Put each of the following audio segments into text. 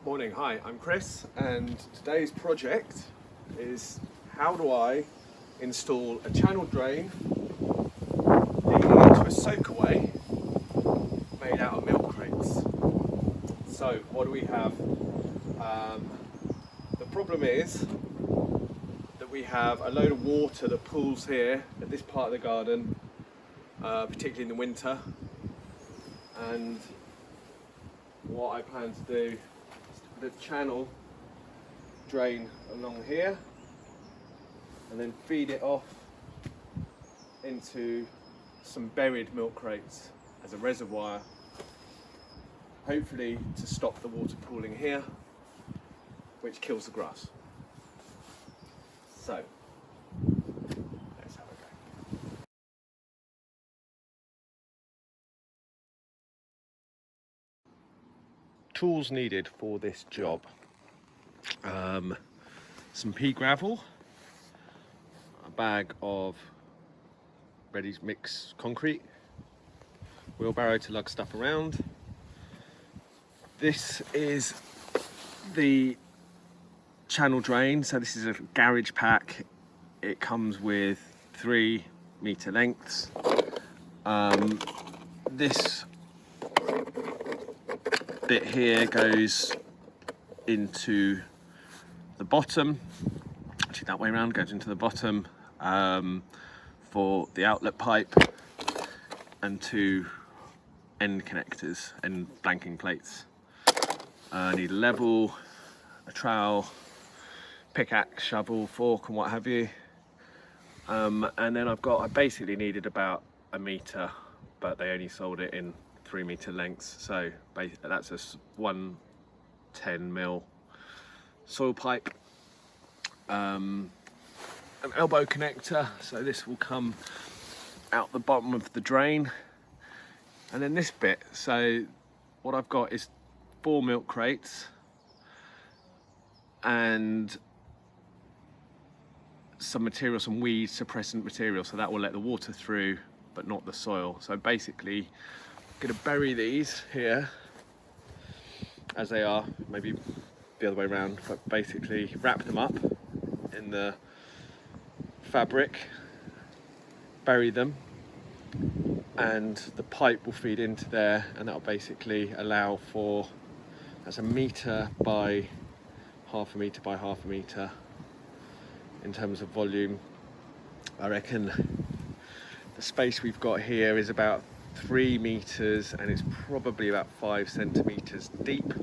Morning, hi, I'm Chris, and today's project is how do I install a channel drain leading into a soakaway made out of milk crates. So what do we have? The problem is that we have a load of water that pools here at this part of the garden, particularly in the winter, and what I plan to do the channel drain along here and then feed it off into some buried milk crates as a reservoir, hopefully to stop the water pooling here, which kills the grass. So let's have a go. Tools needed for this job: some pea gravel, a bag of ready mix concrete, wheelbarrow to lug stuff around. This is the channel drain, so this is a garage pack. It comes with 3 meter lengths. This bit here goes into the bottom, actually that way around, goes into the bottom for the outlet pipe, and 2 end connectors and blanking plates. I need a level, a trowel, pickaxe, shovel, fork and what have you. And then I basically needed about 1 meter, but they only sold it in 3 meter lengths, so that's a 110mm soil pipe, an elbow connector, so this will come out the bottom of the drain, and then this bit. So what I've got is 4 milk crates and some material, some weed suppressant material, so that will let the water through but not the soil. So basically I'm going to bury these here as they are, maybe the other way around, but basically wrap them up in the fabric, bury them, and the pipe will feed into there, and that'll basically allow for, that's 1 meter by 1/2 meter by 1/2 meter in terms of volume. I reckon the space we've got here is about 3 meters and it's probably about 5 centimeters deep.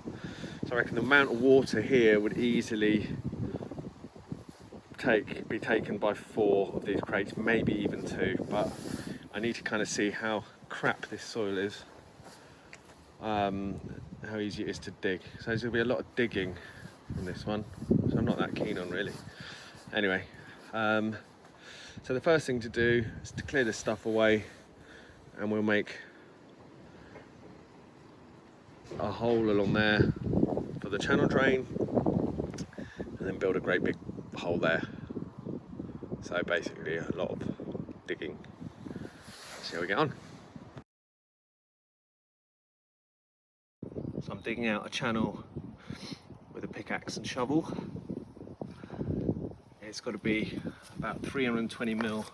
So I reckon the amount of water here would easily be taken by 4 of these crates, maybe even 2, but I need to kind of see how crap this soil is, how easy it is to dig. So there's going to be a lot of digging from this one, so I'm not that keen on really. Anyway, so the first thing to do is to clear this stuff away, and we'll make a hole along there for the channel drain and then build a great big hole there. So basically a lot of digging. See how we get on. So I'm digging out a channel with a pickaxe and shovel. It's got to be about 320mm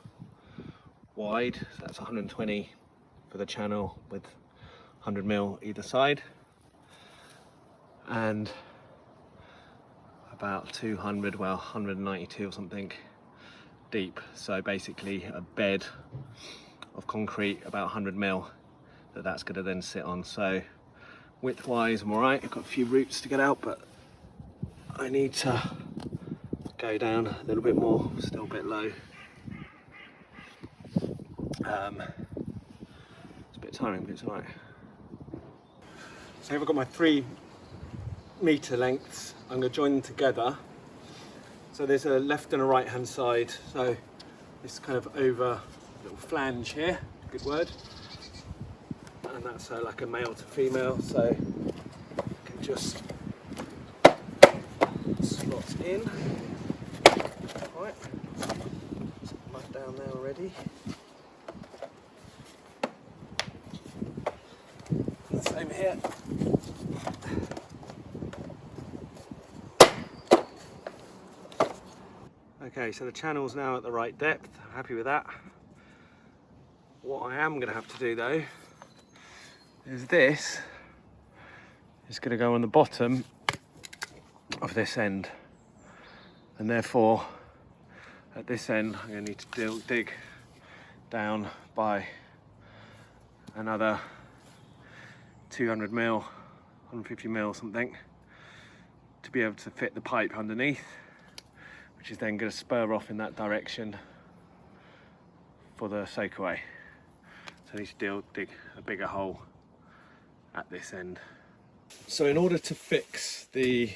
wide, so that's 120 for the channel with 100mm either side, and about 200, well 192 or something deep. So basically a bed of concrete about 100mm that's going to then sit on. So width wise I'm alright, I've got a few roots to get out, but I need to go down a little bit more, still a bit low. It's a bit tiring, but it's alright. So here I've got my 3 meter lengths. I'm going to join them together. So there's a left and a right hand side, so this kind of over little flange here, good word, and that's like a male to female, so you can just slot in. Right, some mud down there already. Same here. Okay, so the channel's now at the right depth. I'm happy with that. What I am going to have to do though is this is going to go on the bottom of this end, and therefore at this end I'm going to need to dig down by another 200 mil, 150 mil something, to be able to fit the pipe underneath, which is then going to spur off in that direction for the soakaway. So I need to dig a bigger hole at this end. So in order to fix the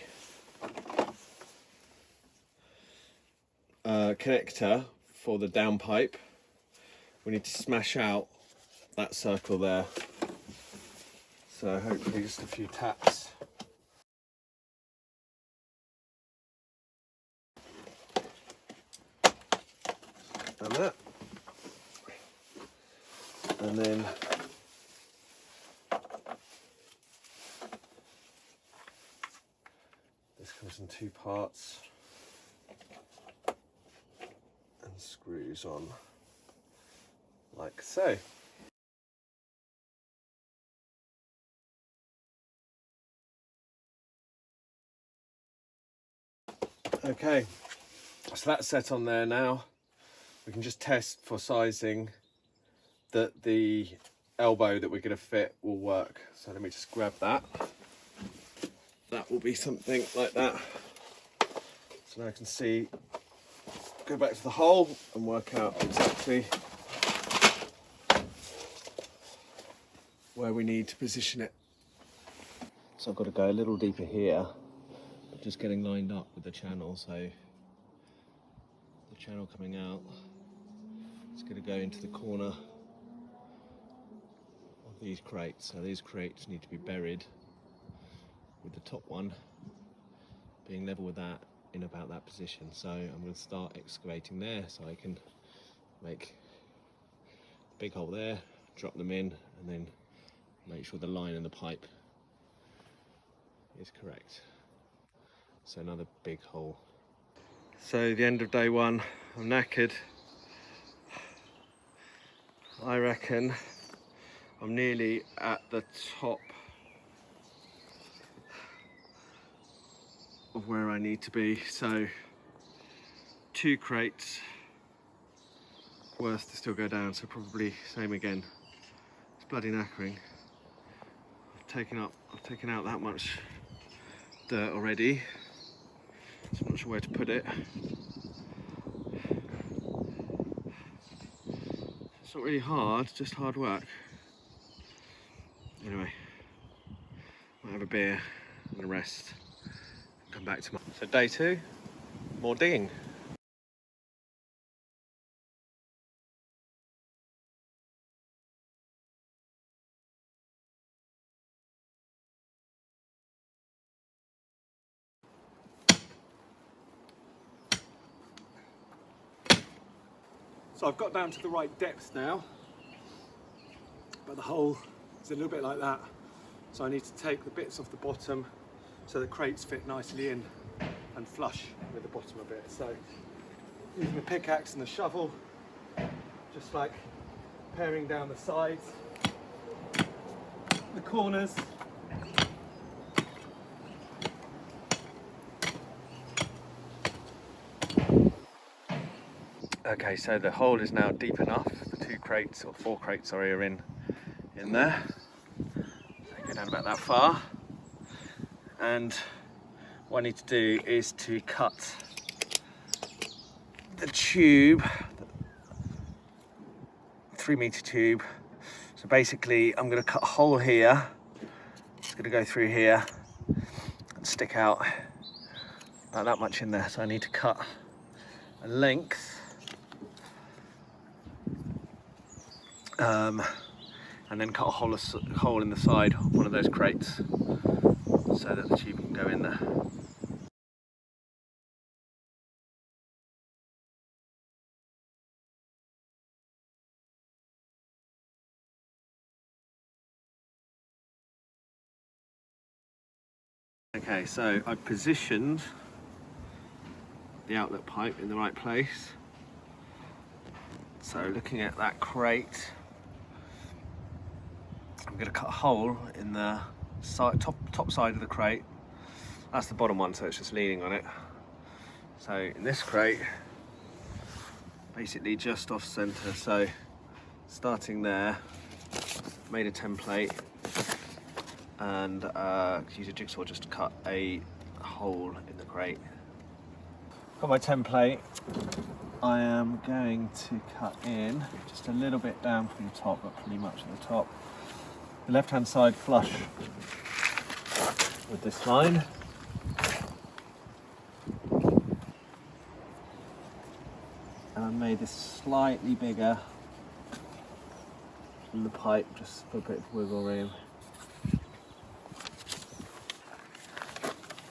connector for the downpipe, we need to smash out that circle there. So hopefully just a few taps. And that. And then this comes in two parts and screws on like so. Okay, so that's set on there now. We can just test for sizing that the elbow that we're going to fit will work. So let me just grab that. That will be something like that. So now I can see, go back to the hole and work out exactly where we need to position it. So I've got to go a little deeper here, but just getting lined up with the channel. So the channel coming out, it's going to go into the corner of these crates. So these crates need to be buried with the top one being level with that, in about that position. So I'm going to start excavating there so I can make a big hole there, drop them in, and then make sure the line in the pipe is correct. So another big hole. So the end of day one, I'm knackered. I reckon I'm nearly at the top of where I need to be. So 2 crates worth to still go down, so probably same again. It's bloody knackering. I've taken out that much dirt already, so I'm not sure where to put it. It's not really hard, just hard work. Anyway, might have a beer and a rest and come back tomorrow. So day 2, more digging. So I've got down to the right depth now, but the hole is a little bit like that. So I need to take the bits off the bottom so the crates fit nicely in and flush with the bottom a bit. So using the pickaxe and the shovel, just like paring down the sides, the corners. Okay, so the hole is now deep enough. The 2 crates, or 4 crates, sorry, are in there. They go down about that far. And what I need to do is to cut the tube, 3-meter tube. So basically, I'm going to cut a hole here. It's going to go through here and stick out about that much in there. So I need to cut a length. And then cut a hole in the side of one of those crates so that the tube can go in there. Okay, so I've positioned the outlet pipe in the right place. So looking at that crate, I'm going to cut a hole in the top side of the crate. That's the bottom one, so it's just leaning on it. So in this crate, basically just off center. So starting there, made a template and use a jigsaw just to cut a hole in the crate. Got my template. I am going to cut in just a little bit down from the top, but pretty much at the top. The left-hand side flush with this line. And I made this slightly bigger than the pipe, just for a bit of wiggle room.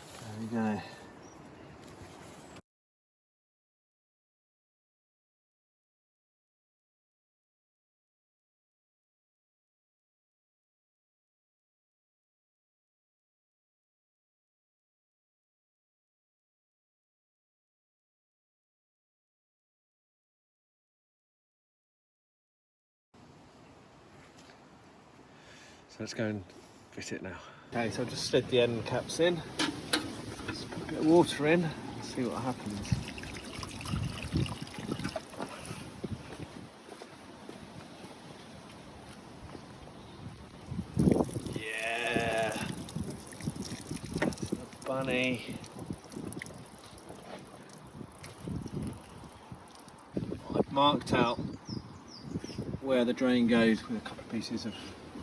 There we go. So let's go and fit it now. Okay, so I've just slid the end caps in. Let's put a bit of water in and see what happens. Yeah, that's a bunny. I've marked out where the drain goes with a couple of pieces of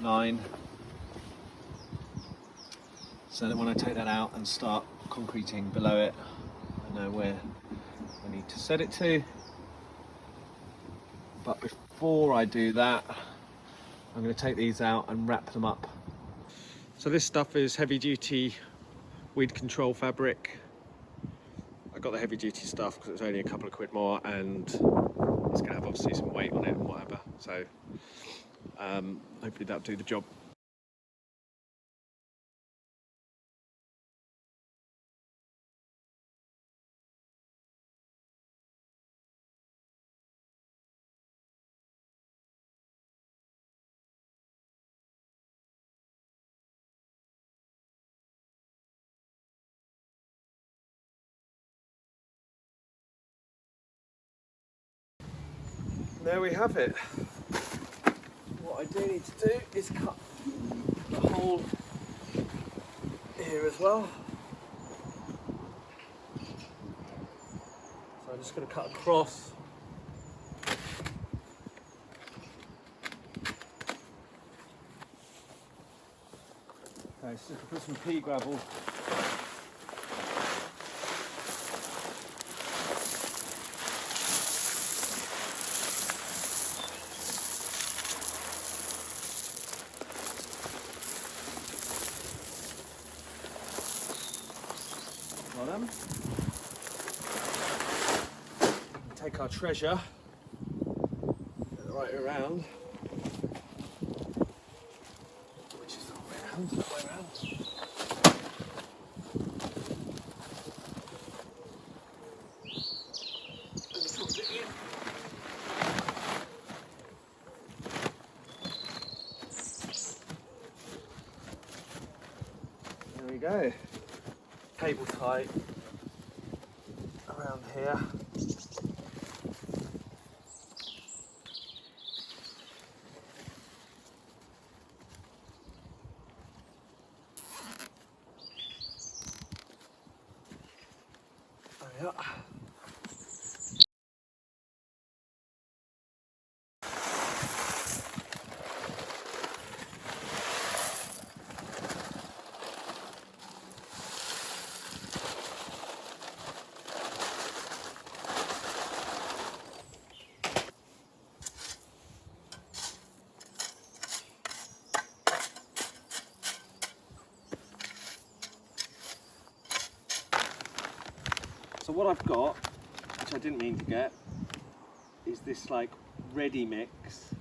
line, so that when I take that out and start concreting below it, I know where I need to set it to. But before I do that, I'm going to take these out and wrap them up. So this stuff is heavy duty weed control fabric. I got the heavy duty stuff because it's only a couple of quid more, and it's going to have obviously some weight on it and whatever. So hopefully that'll do the job. There we have it. What I do need to do is cut the hole here as well. So I'm just going to cut across. Okay, so put some pea gravel. Take our treasure right around, which is all the way around, that way around. And put it in. There we go. Cable tie around here. There we are. So what I've got, which I didn't mean to get, is this like ready mix,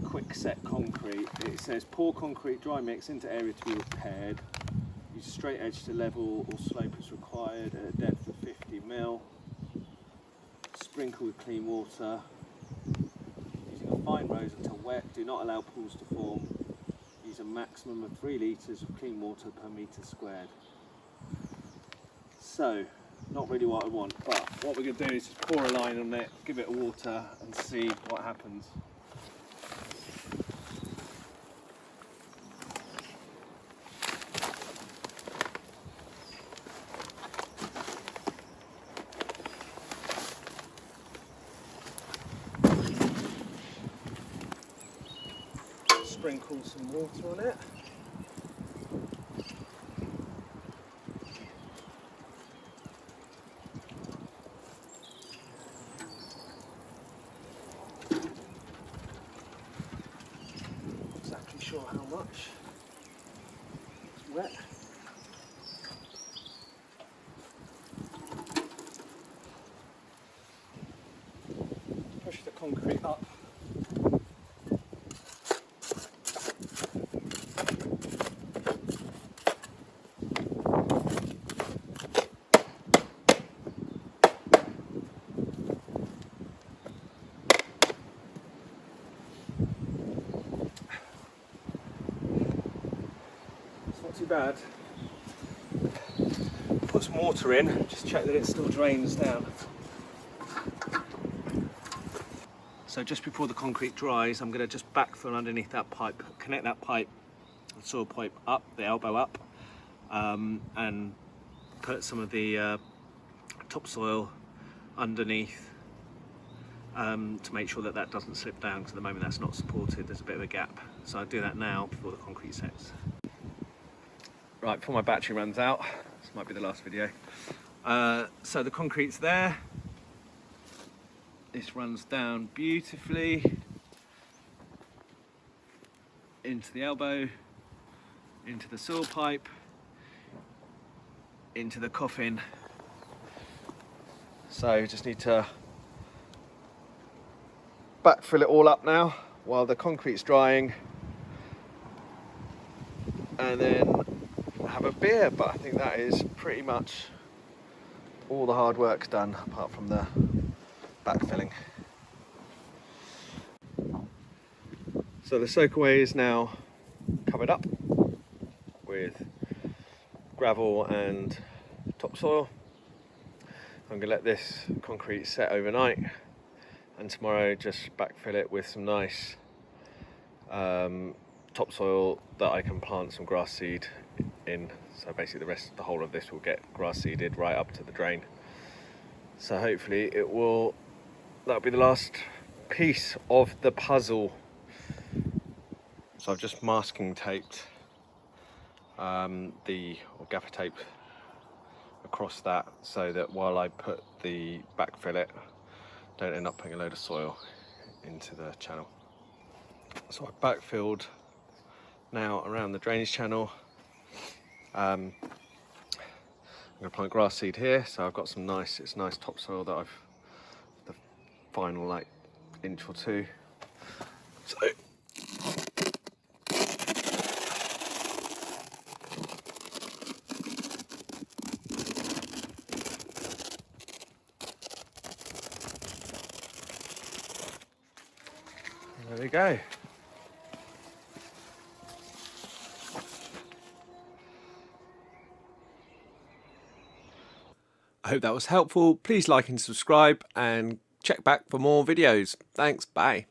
quick set concrete. It says pour concrete dry mix into area to be repaired. Use straight edge to level or slope as required at a depth of 50 mill, sprinkle with clean water, using a fine rose until wet. Do not allow pools to form. Use a maximum of 3 litres of clean water per metre squared. So, not really what I want, but what we're going to do is just pour a line on it, give it water and see what happens. Sprinkle some water on it. Not exactly sure how much. It's wet. Push the concrete up. Not too bad. Put some water in, just check that it still drains down. So just before the concrete dries, I'm going to just backfill underneath that pipe, connect that pipe, the soil pipe up, the elbow up, and put some of the topsoil underneath to make sure that that doesn't slip down, because at the moment that's not supported, there's a bit of a gap. So I'll do that now before the concrete sets. Right, before my battery runs out, this might be the last video. So the concrete's there. This runs down beautifully into the elbow, into the soil pipe, into the coffin. So just need to backfill it all up now while the concrete's drying, and then have a beer. But I think that is pretty much all the hard work's done, apart from the backfilling. So the soakaway is now covered up with gravel and topsoil. I'm going to let this concrete set overnight, and tomorrow just backfill it with some nice topsoil that I can plant some grass seed in. So basically the whole of this will get grass seeded right up to the drain. So hopefully that'll be the last piece of the puzzle. So I've just masking taped or gaffer tape across that, so that while I put the backfill it, don't end up putting a load of soil into the channel. So I've backfilled now around the drainage channel. I'm going to plant grass seed here, so I've got some nice topsoil that I've, the final like inch or two. So there we go. I hope that was helpful. Please like and subscribe, and check back for more videos. Thanks, bye.